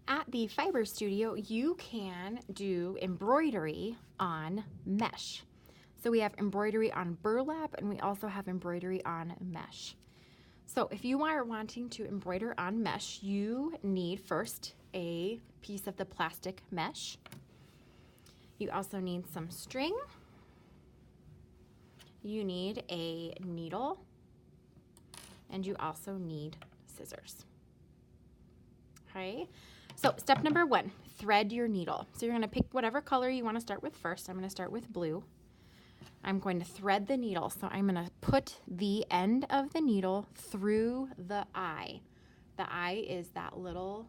At the Fiber Studio, you can do embroidery on mesh. So we have embroidery on burlap and we also have embroidery on mesh. So if you are wanting to embroider on mesh, you need first a piece of the plastic mesh. You also need some string. You need a needle, and you also need scissors. Okay, so step number 1, thread your needle. So you're going to pick whatever color you want to start with first. I'm going to start with blue. I'm going to thread the needle. So I'm going to put the end of the needle through the eye. The eye is that little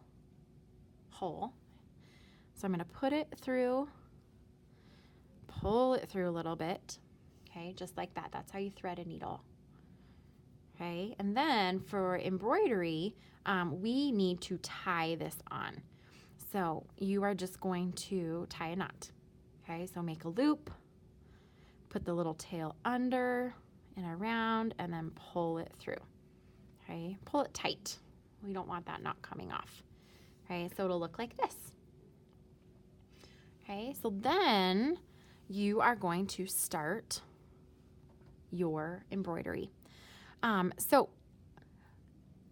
hole. So I'm going to put it through, pull it through a little bit. Okay, just like that. That's how you thread a needle. Okay, and then for embroidery, we need to tie this on. So you are just going to tie a knot. Okay, so make a loop, put the little tail under and around, and then pull it through. Okay, pull it tight. We don't want that knot coming off. Okay, so it'll look like this. Okay, so then you are going to start your embroidery. So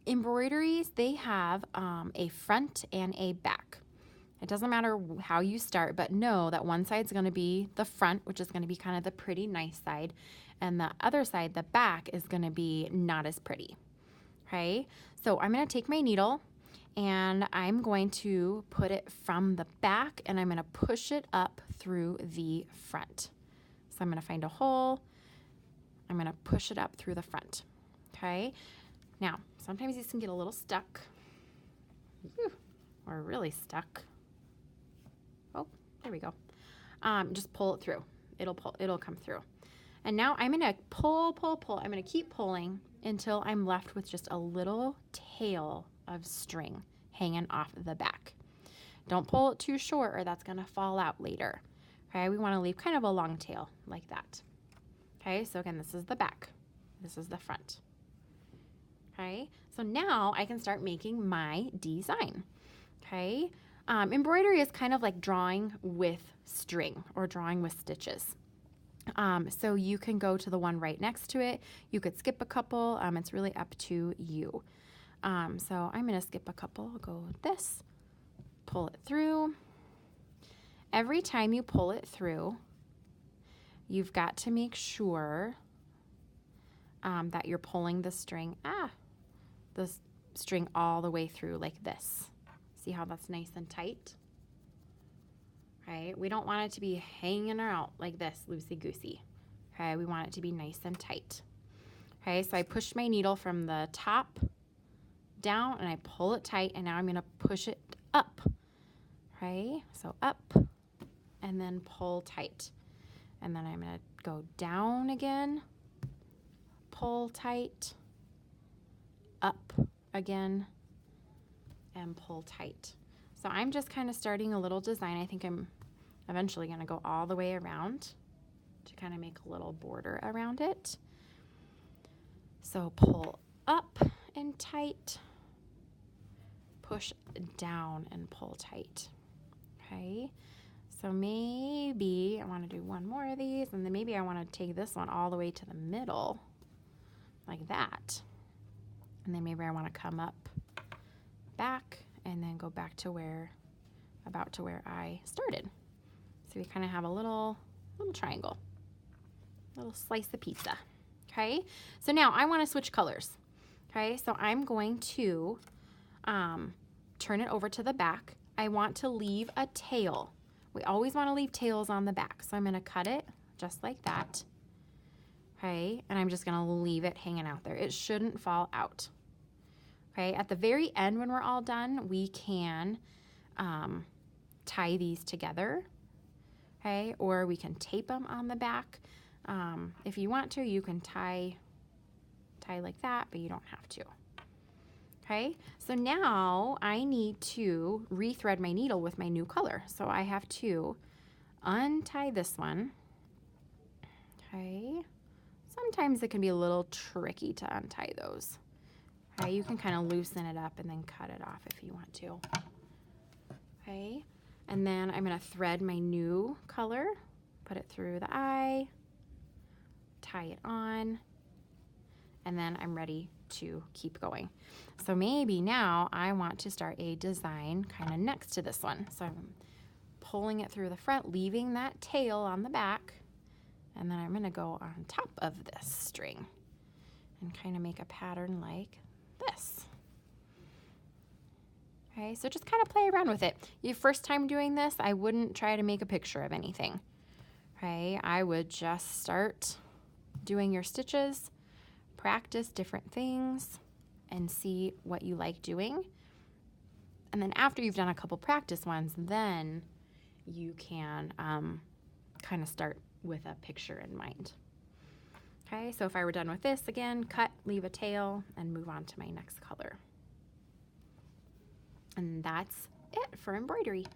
embroideries, they have a front and a back. It doesn't matter how you start, but know that one side's going to be the front, which is going to be kind of the pretty nice side, and the other side, the back, is going to be not as pretty. Okay, so I'm going to take my needle and I'm going to put it from the back and I'm going to push it up through the front. So I'm going to find a hole. I'm going to push it up through the front. Okay, now sometimes these can get a little stuck or really stuck. Oh, there we go. Just pull it through. It'll come through. And now I'm going to pull. I'm going to keep pulling until I'm left with just a little tail of string hanging off the back. Don't pull it too short or that's going to fall out later. Okay, we want to leave kind of a long tail like that. Okay, so again, this is the back. This is the front. Okay, so now I can start making my design. Okay, embroidery is kind of like drawing with string or drawing with stitches. So you can go to the one right next to it. You could skip a couple. It's really up to you. So I'm going to skip a couple. I'll go with this. Pull it through. Every time you pull it through, you've got to make sure that you're pulling the string all the way through like this. See how that's nice and tight? Right? We don't want it to be hanging out like this, loosey-goosey. Okay, we want it to be nice and tight. Okay, so I push my needle from the top down and I pull it tight, and now I'm going to push it up. Okay, so up and then pull tight. And then I'm going to go down again, pull tight, up again, and pull tight. So I'm just kind of starting a little design. I think I'm eventually going to go all the way around to kind of make a little border around it. So pull up and tight, push down and pull tight. Okay, so maybe I want to do one more of these, and then maybe I want to take this one all the way to the middle like that. And then maybe I want to come up back and then go back to where I started. So we kind of have a little triangle, a little slice of pizza. Okay, so now I want to switch colors. Okay, so I'm going to turn it over to the back. I want to leave a tail. We always want to leave tails on the back. So I'm going to cut it just like that. Okay, and I'm just going to leave it hanging out there. It shouldn't fall out. Okay, at the very end when we're all done, we can tie these together. Okay, or we can tape them on the back. If you want to, you can tie like that, but you don't have to. Okay, so now I need to rethread my needle with my new color. So I have to untie this one. Okay, sometimes it can be a little tricky to untie those. Okay, you can kind of loosen it up and then cut it off if you want to. Okay, and then I'm gonna thread my new color, put it through the eye, tie it on, and then I'm ready to keep going. So maybe now I want to start a design kind of next to this one. So I'm pulling it through the front, leaving that tail on the back, and then I'm gonna go on top of this string and kind of make a pattern like this. Okay, so just kind of play around with it. Your first time doing this, I wouldn't try to make a picture of anything. Okay, I would just start doing your stitches, practice different things, and see what you like doing. And then after you've done a couple practice ones, then you can kind of start with a picture in mind. Okay, so if I were done with this, again, cut, leave a tail, and move on to my next color. And that's it for embroidery.